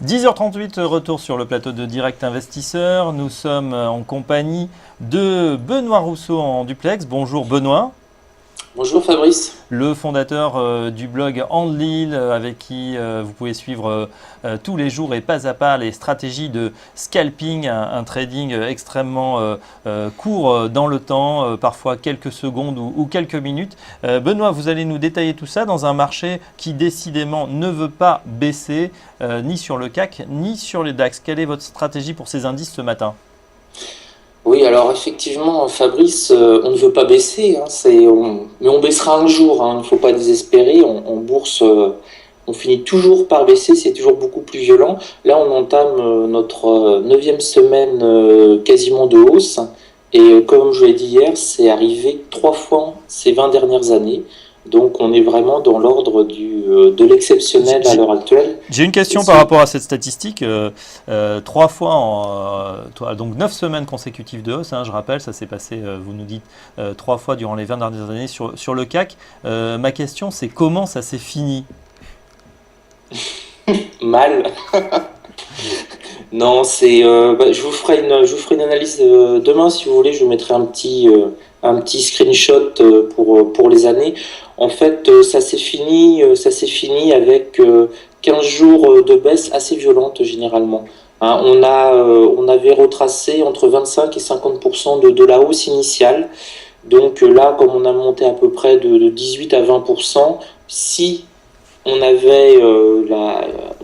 10h38, retour sur le plateau de Direct Investisseur. Nous sommes en compagnie de Benoît Rousseau en duplex. Bonjour Benoît. Bonjour Fabrice. Le fondateur du blog Enlil, avec qui vous pouvez suivre tous les jours et pas à pas les stratégies de scalping, un trading extrêmement court dans le temps, parfois quelques secondes ou quelques minutes. Benoît, vous allez nous détailler tout ça dans un marché qui décidément ne veut pas baisser, ni sur le CAC, ni sur les DAX. Quelle est votre stratégie pour ces indices ce matin ? Oui, alors effectivement, Fabrice, on ne veut pas baisser, hein, mais on baissera un jour, hein, il ne faut pas désespérer. En bourse, on finit toujours par baisser, c'est toujours beaucoup plus violent. Là, on entame notre neuvième semaine quasiment de hausse. Et comme je l'ai dit hier, c'est arrivé 3 fois ces 20 dernières années. Donc on est vraiment dans l'ordre de l'exceptionnel à l'heure actuelle. J'ai une question par rapport à cette statistique. 3 fois, donc 9 semaines consécutives de hausse, hein, je rappelle, ça s'est passé, vous nous dites, 3 fois durant les 20 dernières années sur le CAC. Ma question, c'est comment ça s'est fini ? Mal. Non, je vous ferai une analyse demain si vous voulez. Je vous mettrai un petit screenshot pour les années. En fait, ça s'est fini avec 15 jours de baisse assez violente généralement. Hein, on avait retracé entre 25 et 50% de la hausse initiale. Donc là, comme on a monté à peu près de 18 à 20%, si on avait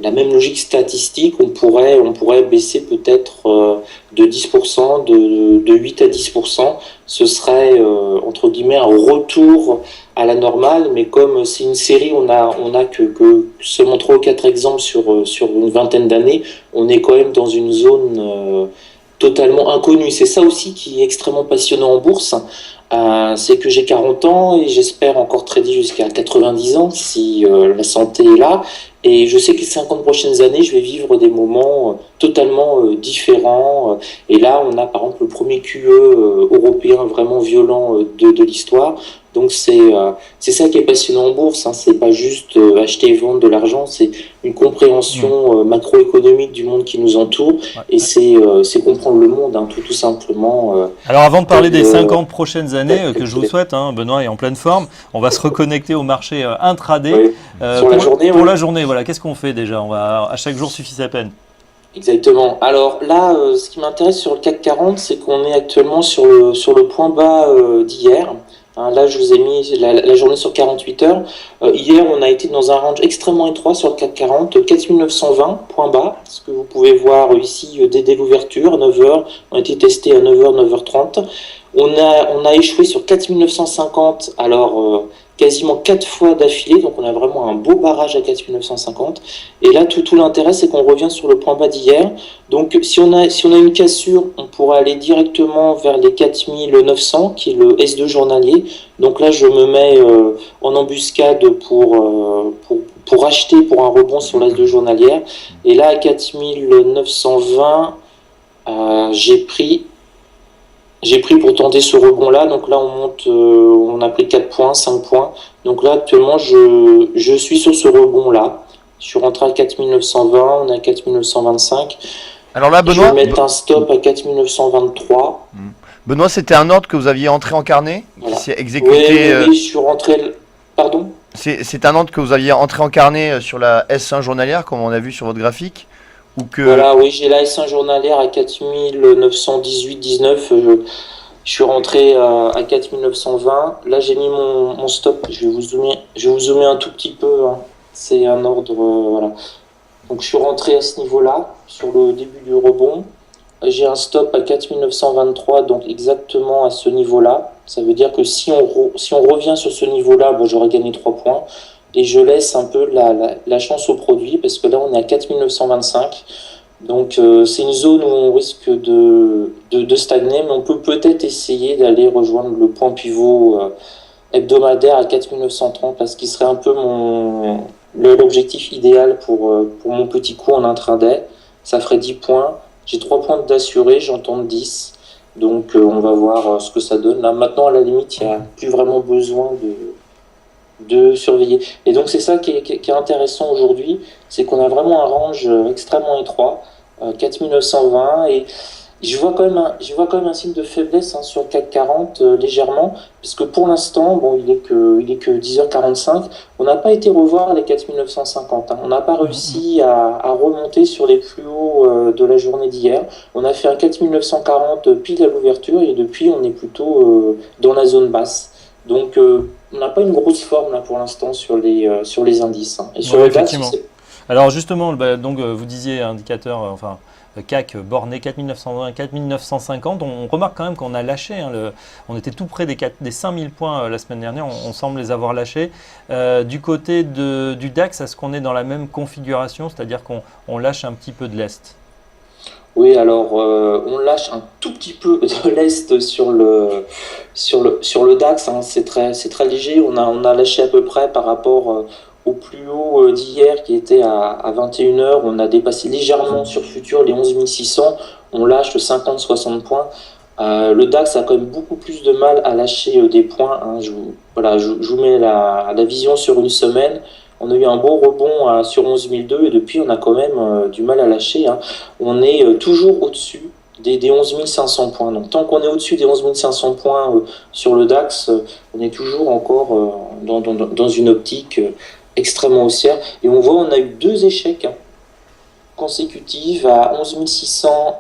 la même logique statistique, on pourrait baisser peut-être de 10%, de 8 à 10%. Ce serait, entre guillemets, un retour à la normale. Mais comme c'est une série, on a que seulement 3 ou 4 exemples sur une vingtaine d'années, on est quand même dans une zone totalement inconnue. C'est ça aussi qui est extrêmement passionnant en bourse. C'est que j'ai 40 ans et j'espère encore trader jusqu'à 90 ans si la santé est là. Et je sais que les 50 prochaines années, je vais vivre des moments totalement différents. Et là, on a par exemple le premier QE européen vraiment violent de l'histoire. Donc c'est ça qui est passionnant en bourse. Hein. C'est pas juste acheter et vendre de l'argent, c'est une compréhension macroéconomique du monde qui nous entoure. Et c'est comprendre le monde, hein, tout simplement. Alors avant de parler des 50 prochaines années que je vous souhaite, hein, Benoît est en pleine forme, on va se reconnecter au marché intraday. Oui. Pour la journée, voilà, qu'est-ce qu'on fait déjà ? À chaque jour suffit sa peine. Exactement. Alors là, ce qui m'intéresse sur le CAC 40, c'est qu'on est actuellement sur le point bas d'hier. Hein, là, je vous ai mis la journée sur 48 heures. Hier, on a été dans un range extrêmement étroit sur le CAC 40, 4920, point bas. Ce que vous pouvez voir ici dès l'ouverture, 9h, on a été testé à 9h, 9h30. On a échoué sur 4950, alors quasiment 4 fois d'affilée, donc on a vraiment un beau barrage à 4950. Et là, tout l'intérêt, c'est qu'on revient sur le point bas d'hier. Donc si on a une cassure, on pourra aller directement vers les 4900, qui est le S2 journalier. Donc là, je me mets en embuscade pour acheter pour un rebond sur la S2 journalière. Et là, à 4920, j'ai pris pour tenter ce rebond-là. Donc là, on monte, on a pris 4 points, 5 points. Donc là, actuellement, je suis sur ce rebond-là. Je suis rentré à 4920, on est à 4925. Alors là, Benoît, je vais mettre un stop à 4923. Benoît, c'était un ordre que vous aviez entré en carnet, Voilà. qui s'est exécuté. Oui, je suis rentré. Pardon ? C'est un ordre que vous aviez entré en carnet sur la S1 journalière, comme on a vu sur votre graphique, ou que. Voilà, oui, j'ai la S1 journalière à 4918-19. Je suis rentré à 4920. Là, j'ai mis mon stop. Je vais vous zoomer un tout petit peu. Hein. C'est un ordre, voilà. Donc, je suis rentré à ce niveau-là, sur le début du rebond. J'ai un stop à 4923, donc exactement à ce niveau-là. Ça veut dire que si on revient sur ce niveau-là, bon, j'aurais gagné 3 points. Et je laisse un peu la chance au produit, parce que là, on est à 4925. Donc, c'est une zone où on risque de stagner, mais on peut peut-être essayer d'aller rejoindre le point pivot hebdomadaire à 4930, parce qu'il serait un peu l'objectif idéal pour mon petit coup en intraday. Ça ferait 10 points. J'ai 3 points d'assuré, j'en tente 10. Donc, on va voir ce que ça donne. Là, maintenant, à la limite, il n'y a plus vraiment besoin de surveiller. Et donc c'est ça qui est intéressant aujourd'hui, c'est qu'on a vraiment un range extrêmement étroit, 4920, et je vois quand même un signe de faiblesse sur le CAC 40 légèrement, puisque pour l'instant, bon, il est que 10h45, on n'a pas été revoir les 4950. On n'a pas réussi à remonter sur les plus hauts de la journée d'hier. On a fait un 4940 pile à l'ouverture et depuis, on est plutôt dans la zone basse. Donc, on n'a pas une grosse forme là pour l'instant sur les indices. Et sur Ouais, le DAX, effectivement. Alors justement, donc vous disiez indicateur, CAC borné 4920, 4950. On remarque quand même qu'on a lâché. On était tout près des 5000 points la semaine dernière. On semble les avoir lâchés. Du côté du DAX, est-ce qu'on est dans la même configuration, c'est-à-dire qu'on lâche un petit peu de l'est? oui, alors on lâche un tout petit peu de l'est sur le DAX. C'est très léger. On a lâché à peu près par rapport au plus haut d'hier qui était à 21h. On a dépassé légèrement sur futur les 11 600. On lâche 50-60 points. Le DAX a quand même beaucoup plus de mal à lâcher des points. Je vous mets la vision sur une semaine. On a eu un bon rebond sur 11 200 et depuis on a quand même du mal à lâcher. On est toujours au-dessus des 11 500 points. Donc tant qu'on est au-dessus des 11 500 points sur le DAX, on est toujours encore dans une optique extrêmement haussière. Et on voit on a eu deux échecs consécutifs à 11 600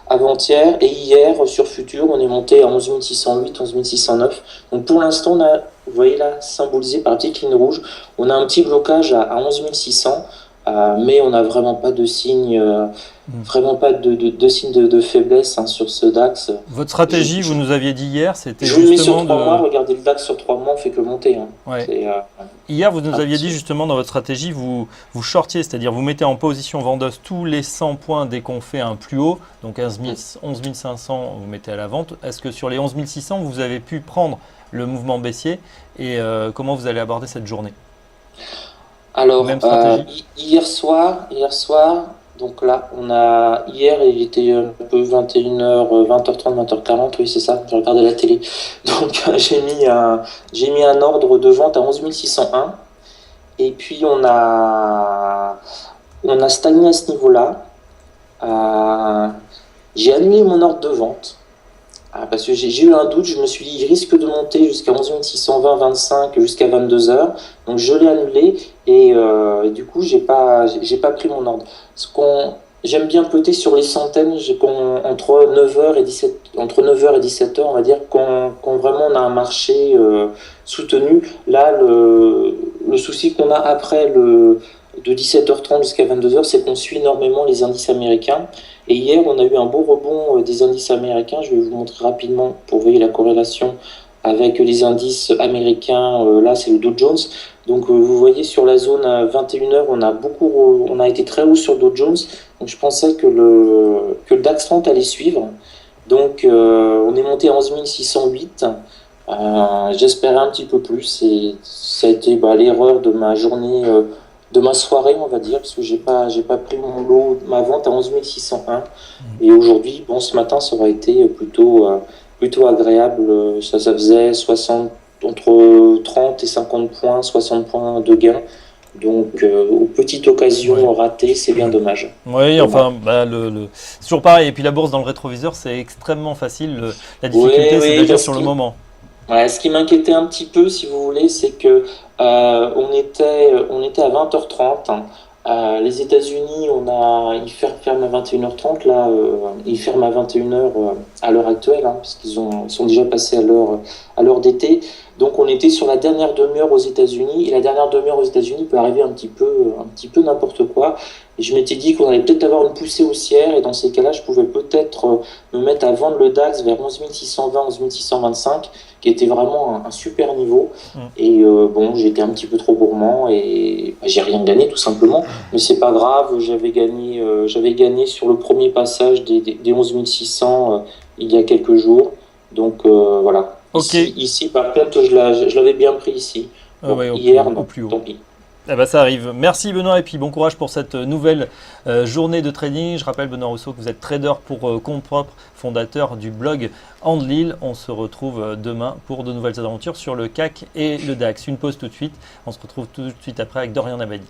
avant-hier et hier sur futur on est monté à 11 608, 11 609. Donc pour l'instant on a, vous voyez là, symbolisé par la petite ligne rouge, on a un petit blocage à 11 600, mais on n'a vraiment pas de signe, de signe de faiblesse sur ce DAX. Votre stratégie, vous nous aviez dit hier, c'était Je vous le mets sur justement 3 mois, regardez le DAX sur 3 mois, on fait que monter. Ouais. C'est, Hier, vous nous aviez dit justement dans votre stratégie, vous shortiez, c'est-à-dire vous mettez en position vendeuse tous les 100 points dès qu'on fait un plus haut, donc 11 500, vous mettez à la vente. Est-ce que sur les 11 600, vous avez pu prendre le mouvement baissier et comment vous allez aborder cette journée? Alors, Même stratégie? hier soir, donc là, hier, il était un peu 21h, 20h30, 20h40, oui, c'est ça, j'ai regardé la télé. Donc, j'ai mis un ordre de vente à 11 601. Et puis, on a stagné à ce niveau-là. J'ai annulé mon ordre de vente. Parce que j'ai eu un doute, je me suis dit, il risque de monter jusqu'à 11 620, 25, jusqu'à 22h. Donc je l'ai annulé et du coup, j'ai pas pris mon ordre. J'aime bien plotter sur les centaines, entre 9h et 17h, on va dire, quand vraiment on a un marché soutenu. Là, le souci qu'on a après de 17h30 jusqu'à 22h, c'est qu'on suit énormément les indices américains. Et hier, on a eu un beau rebond des indices américains. Je vais vous montrer rapidement pour voir la corrélation avec les indices américains. Là, c'est le Dow Jones. Donc, vous voyez sur la zone 21h, on a été très haut sur Dow Jones. Donc, je pensais que le DAX 30 allait suivre. Donc, on est monté à 11 608. J'espérais un petit peu plus. Et ça a été l'erreur de ma journée. De ma soirée, on va dire, parce que j'ai pas pris mon lot, ma vente à 11 601. Et aujourd'hui, ce matin, ça aurait été plutôt agréable. Ça faisait entre 30 et 50 points, 60 points de gain. Donc, aux petites occasions ratées, c'est bien dommage. Oui, enfin, c'est toujours pareil. Et puis la bourse dans le rétroviseur, c'est extrêmement facile. La difficulté, c'est d'agir sur le moment. Ouais, ce qui m'inquiétait un petit peu, si vous voulez, c'est que on était à 20h30. Les États-Unis, ils ferment à 21h30. Là, ils ferment à 21h à l'heure actuelle, puisqu'ils sont déjà passés à l'heure d'été. Donc, on était sur la dernière demi-heure aux États-Unis. Et la dernière demi-heure aux États-Unis peut arriver un petit peu n'importe quoi. Et je m'étais dit qu'on allait peut-être avoir une poussée haussière. Et dans ces cas-là, je pouvais peut-être me mettre à vendre le DAX vers 11 620, 11 625, qui était vraiment un super niveau. Et j'étais un petit peu trop gourmand et j'ai rien gagné tout simplement. Mais c'est pas grave, j'avais gagné sur le premier passage des 11 600 il y a quelques jours. Donc voilà. Okay. Ici, par contre, je l'avais bien pris ici. Ouais, hier, au plus haut. Tant pis. Eh ben, ça arrive. Merci Benoît et puis bon courage pour cette nouvelle journée de trading. Je rappelle Benoît Rousseau que vous êtes trader pour compte propre, fondateur du blog Andlil. On se retrouve demain pour de nouvelles aventures sur le CAC et le DAX. Une pause tout de suite. On se retrouve tout de suite après avec Dorian Abadi.